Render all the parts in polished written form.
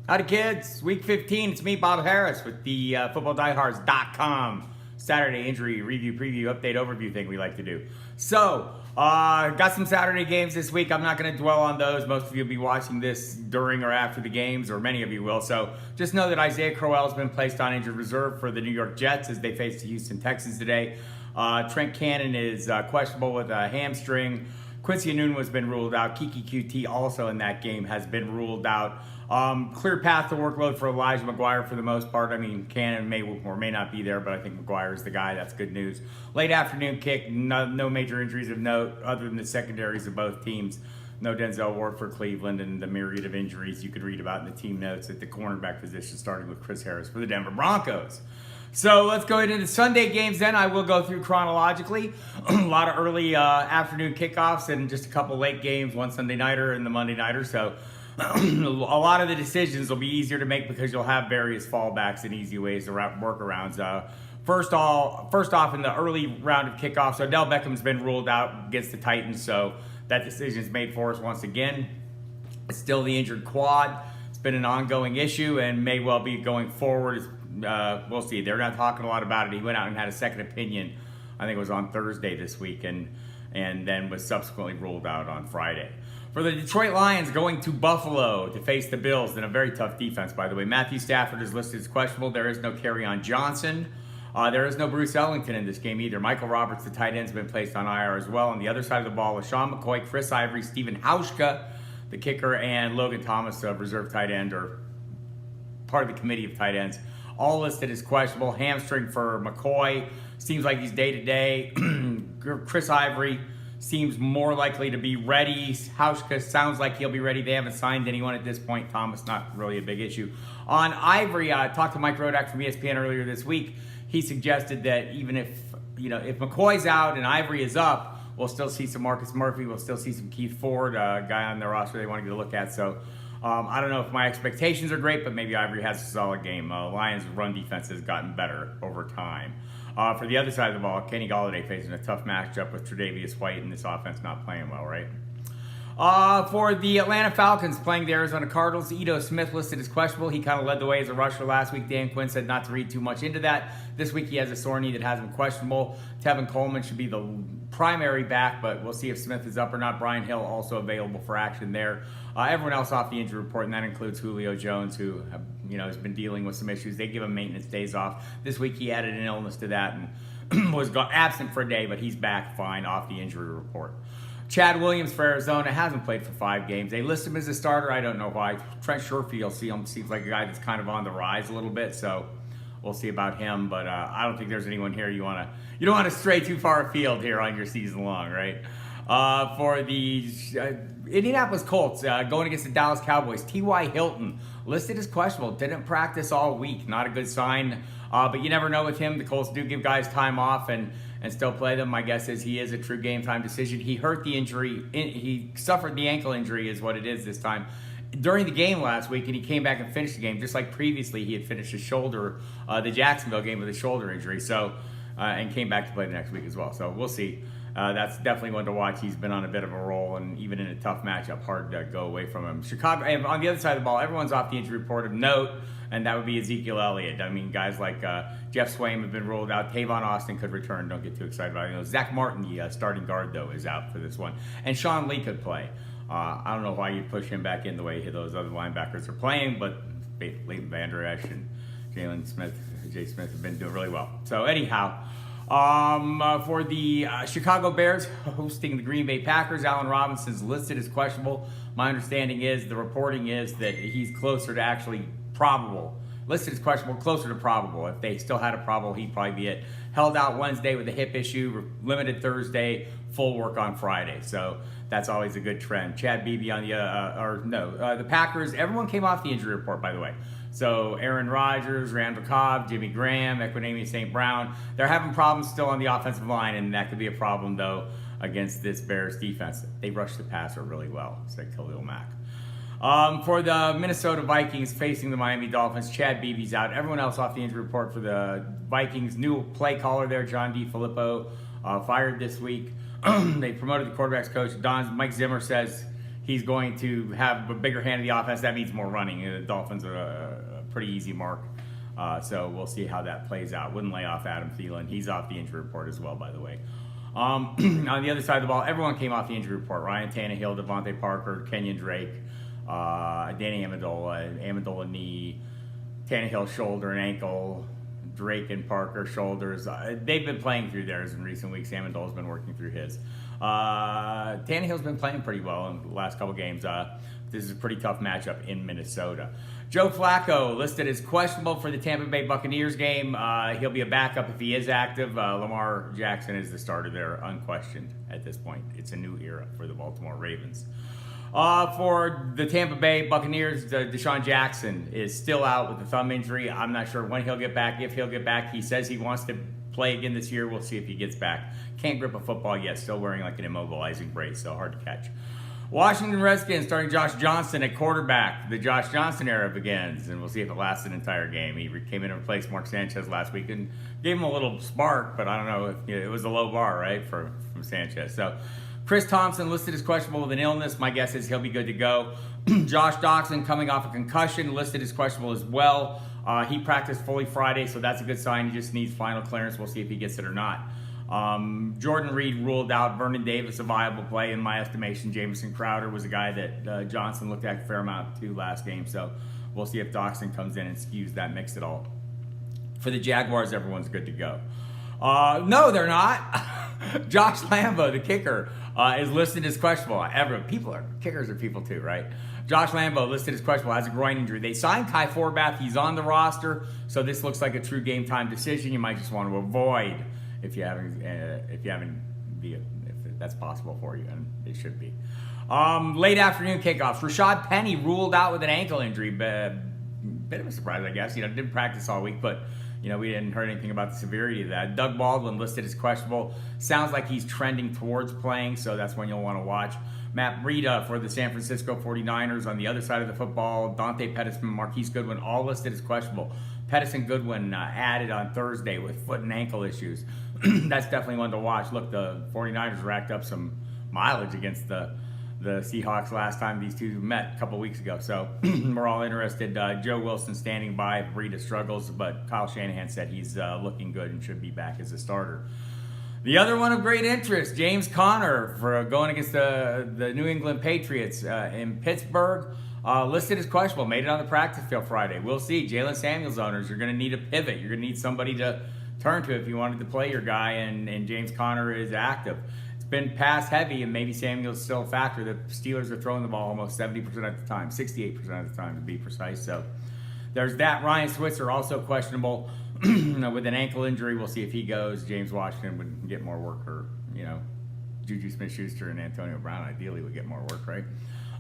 Howdy, kids. Week 15. It's me, Bob Harris, with the FootballDiehards.com Saturday injury review, preview, update, overview thing we like to do. So, got some Saturday games this week. I'm not going to dwell on those. Most of you will be watching this during or after the games, or many of you will. So, just know that Isaiah Crowell has been placed on injured reserve for the New York Jets as they face the Houston Texans today. Trent Cannon is questionable with a hamstring. Quincy Enunwa has been ruled out. Kiki QT also in that game has been ruled out. Clear path to workload for Elijah McGuire for the most part. I mean, Cannon may or may not be there, but I think McGuire is the guy. That's good news. Late afternoon kick, no major injuries of note other than the secondaries of both teams. No Denzel Ward for Cleveland, and the myriad of injuries you could read about in the team notes at the cornerback position, starting with Chris Harris for the Denver Broncos. So let's go into the Sunday games then. I will go through chronologically. A lot of early afternoon kickoffs and just a couple late games, one Sunday nighter and the Monday nighter. So a lot of the decisions will be easier to make because you'll have various fallbacks and easy ways to workarounds. First off, in the early round of kickoffs, Odell Beckham's been ruled out against the Titans, so that decision is made for us once again. It's still the injured quad. It's been an ongoing issue and may well be going forward. We'll see. They're not talking a lot about it. He went out and had a second opinion. I think it was on Thursday this week, and then was subsequently ruled out on Friday. For the Detroit Lions going to Buffalo to face the Bills in a very tough defense, by the way. Matthew Stafford is listed as questionable. There is no Kerryon Johnson. There is no Bruce Ellington in this game either. Michael Roberts, the tight end, has been placed on IR as well. On the other side of the ball, LaShawn McCoy, Chris Ivory, Stephen Hauschka, the kicker, and Logan Thomas, a reserve tight end, or part of the committee of tight ends, all listed as questionable. Hamstring for McCoy. Seems like he's day-to-day. Chris Ivory seems more likely to be ready. Hauschka sounds like he'll be ready. They haven't signed anyone at this point. Thomas, not really a big issue. On Ivory, I talked to Mike Rodak from ESPN earlier this week. He suggested that even if McCoy's out and Ivory is up, we'll still see some Marcus Murphy. We'll still see some Keith Ford, a guy on their roster they want to get a look at. So I don't know if my expectations are great, but maybe Ivory has a solid game. Lions' run defense has gotten better over time. For the other side of the ball, Kenny Golladay facing a tough matchup with Tre'Davious White, and this offense not playing well, right? For the Atlanta Falcons playing the Arizona Cardinals, Ito Smith listed as questionable. He kind of led the way as a rusher last week. Dan Quinn said not to read too much into that. This week he has a sore knee that has him questionable. Tevin Coleman should be the primary back, but we'll see if Smith is up or not. Brian Hill also available for action there. Everyone else off the injury report, and that includes Julio Jones, who has been dealing with some issues. They give him maintenance days off. This week he added an illness to that and was absent for a day, but he's back fine off the injury report. Chad Williams for Arizona hasn't played for 5 games. They list him as a starter. I don't know why. Trent Sherfield seems like a guy that's kind of on the rise a little bit, so we'll see about him. But I don't think there's anyone here you don't want to stray too far afield here on your season long, right? For the Indianapolis Colts going against the Dallas Cowboys, T.Y. Hilton listed as questionable. Didn't practice all week. Not a good sign. But you never know with him. The Colts do give guys time off and still play them. My guess is he is a true game time decision. He hurt the injury. He suffered the ankle injury is what it is this time during the game last week, and he came back and finished the game just like previously he had finished his shoulder, the Jacksonville game with a shoulder injury. So and came back to play the next week as well. So we'll see. That's definitely one to watch. He's been on a bit of a roll, and even in a tough matchup, hard to go away from him. Chicago, and on the other side of the ball, everyone's off the injury report of note, and that would be Ezekiel Elliott. I mean, guys like Jeff Swaim have been ruled out. Tavon Austin could return. Don't get too excited about it. Zach Martin, the starting guard, though, is out for this one. And Sean Lee could play. I don't know why you'd push him back in the way those other linebackers are playing, but Leighton Vander Esch and Jay Smith have been doing really well. So anyhow, for the Chicago Bears hosting the Green Bay Packers, Allen Robinson's listed as questionable. My understanding is the reporting is that he's closer to actually probable. Listed as questionable, closer to probable. If they still had a probable, he'd probably be it. Held out Wednesday with a hip issue, limited Thursday, full work on Friday. So that's always a good trend. Chad Beebe on the Packers. Everyone came off the injury report, by the way. So Aaron Rodgers, Randall Cobb, Jimmy Graham, Equanimeous St. Brown. They're having problems still on the offensive line, and that could be a problem, though, against this Bears defense. They rush the passer really well, said Khalil Mack. For the Minnesota Vikings facing the Miami Dolphins, Chad Beebe's out. Everyone else off the injury report for the Vikings. New play caller there, John DeFilippo, fired this week. They promoted the quarterback's coach. Mike Zimmer says he's going to have a bigger hand in the offense. That means more running. The Dolphins are a pretty easy mark. So we'll see how that plays out. Wouldn't lay off Adam Thielen. He's off the injury report as well, by the way. On the other side of the ball, everyone came off the injury report. Ryan Tannehill, Devontae Parker, Kenyon Drake, Danny Amendola knee, Tannehill shoulder and ankle, Drake and Parker shoulders. They've been playing through theirs in recent weeks. Amendola's been working through his. Tannehill's been playing pretty well in the last couple games. This is a pretty tough matchup in Minnesota. Joe Flacco listed as questionable for the Tampa Bay Buccaneers game. He'll be a backup if he is active. Lamar Jackson is the starter there, unquestioned at this point. It's a new era for the Baltimore Ravens. For the Tampa Bay Buccaneers, Deshaun Jackson is still out with a thumb injury. I'm not sure when he'll get back, if he'll get back. He says he wants to play again this year. We'll see if he gets back. Can't grip a football yet, still wearing like an immobilizing brace, so hard to catch. Washington Redskins starting Josh Johnson at quarterback. The Josh Johnson era begins, and we'll see if it lasts an entire game. He came in and replaced Mark Sanchez last week and gave him a little spark, but I don't know. It was a low bar, right, from Sanchez. So Chris Thompson listed as questionable with an illness. My guess is he'll be good to go. Josh Doctson coming off a concussion, listed as questionable as well. He practiced fully Friday, so that's a good sign. He just needs final clearance. We'll see if he gets it or not. Jordan Reed ruled out. Vernon Davis, a viable play in my estimation. Jamison Crowder was a guy that Johnson looked at a fair amount to last game, so we'll see if Doctson comes in and skews that mix at all. For the Jaguars, everyone's good to go. No, they're not. Josh Lambo, the kicker, is listed as questionable. Kickers are people too, right? Josh Lambo listed as questionable, has a groin injury. They signed Kai Forbath. He's on the roster, so this looks like a true game time decision. You might just want to avoid if that's possible for you, and it should be. Late afternoon kickoffs. Rashad Penny ruled out with an ankle injury. Bit of a surprise, I guess. Didn't practice all week, but we didn't heard anything about the severity of that. Doug Baldwin listed as questionable. Sounds like he's trending towards playing, so that's when you'll want to watch. Matt Breida for the San Francisco 49ers on the other side of the football. Dante Pettis and Marquise Goodwin all listed as questionable. Pettis and Goodwin added on Thursday with foot and ankle issues. That's definitely one to watch. Look, the 49ers racked up some mileage against the Seahawks last time these two met a couple weeks ago. So we're all interested. Joe Wilson standing by. Breida struggles, but Kyle Shanahan said he's looking good and should be back as a starter. The other one of great interest, James Conner for going against the New England Patriots in Pittsburgh. Listed as questionable, made it on the practice field Friday. We'll see. Jalen Samuels owners, you're going to need a pivot. You're going to need somebody to turn to if you wanted to play your guy, and James Conner is active. It's been pass heavy, and maybe Samuel's still a factor. The Steelers are throwing the ball almost 70% of the time, 68% of the time to be precise. So there's that. Ryan Switzer also questionable with an ankle injury. We'll see if he goes. James Washington would get more work, or Juju Smith-Schuster and Antonio Brown ideally would get more work, right?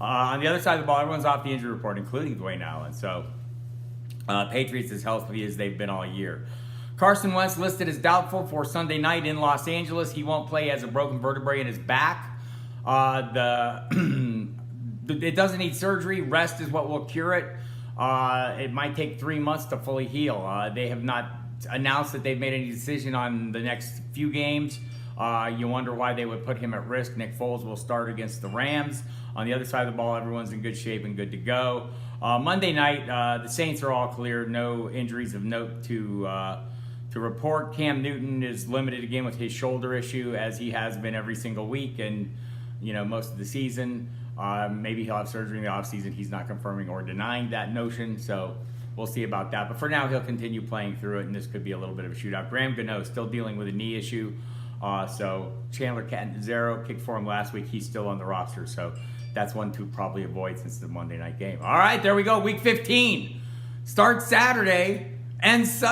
On the other side of the ball, everyone's off the injury report, including Dwayne Allen. So Patriots as healthy as they've been all year. Carson Wentz listed as doubtful for Sunday night in Los Angeles. He won't play as a broken vertebrae in his back. It doesn't need surgery. Rest is what will cure it. It might take 3 months to fully heal. They have not announced that they've made any decision on the next few games. You wonder why they would put him at risk. Nick Foles will start against the Rams. On the other side of the ball, everyone's in good shape and good to go. Monday night, the Saints are all clear. No injuries of note to report. Cam Newton is limited again with his shoulder issue, as he has been every single week and most of the season. Maybe he'll have surgery in the offseason. He's not confirming or denying that notion, so we'll see about that. But for now, he'll continue playing through it, and this could be a little bit of a shootout. Graham Gano is still dealing with a knee issue. So Chandler Catanzaro kicked for him last week. He's still on the roster, so that's one to probably avoid since it's a Monday night game. All right, there we go. Week 15 starts Saturday, ends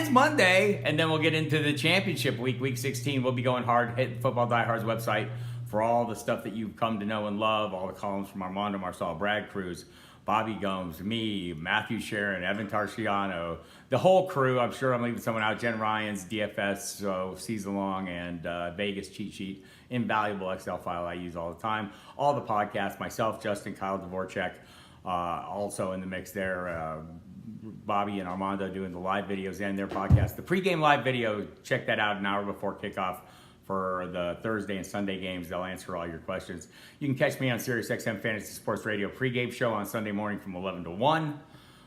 Monday, and then we'll get into the championship week, Week 16. We'll be going hard. Hit Football Diehards website for all the stuff that you've come to know and love, all the columns from Armando Marsal, Brad Cruz, Bobby Gomes, me, Matthew Sharon, Evan Tarciano, the whole crew. I'm sure I'm leaving someone out. Jen Ryan's DFS season long and Vegas cheat sheet, invaluable Excel file I use all the time. All the podcasts, myself, Justin, Kyle Dvorak, also in the mix there. Bobby and Armando doing the live videos and their podcast. The pregame live video, check that out an hour before kickoff. for the Thursday and Sunday games. They'll answer all your questions. You can catch me on SiriusXM Fantasy Sports Radio pregame show on Sunday morning from 11 to 1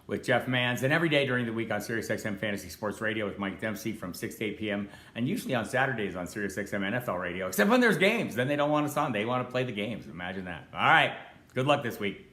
with Jeff Mans, and every day during the week on SiriusXM Fantasy Sports Radio with Mike Dempsey from 6 to 8 p.m. and usually on Saturdays on SiriusXM NFL Radio, except when there's games. Then they don't want us on. They want to play the games. Imagine that. All right. Good luck this week.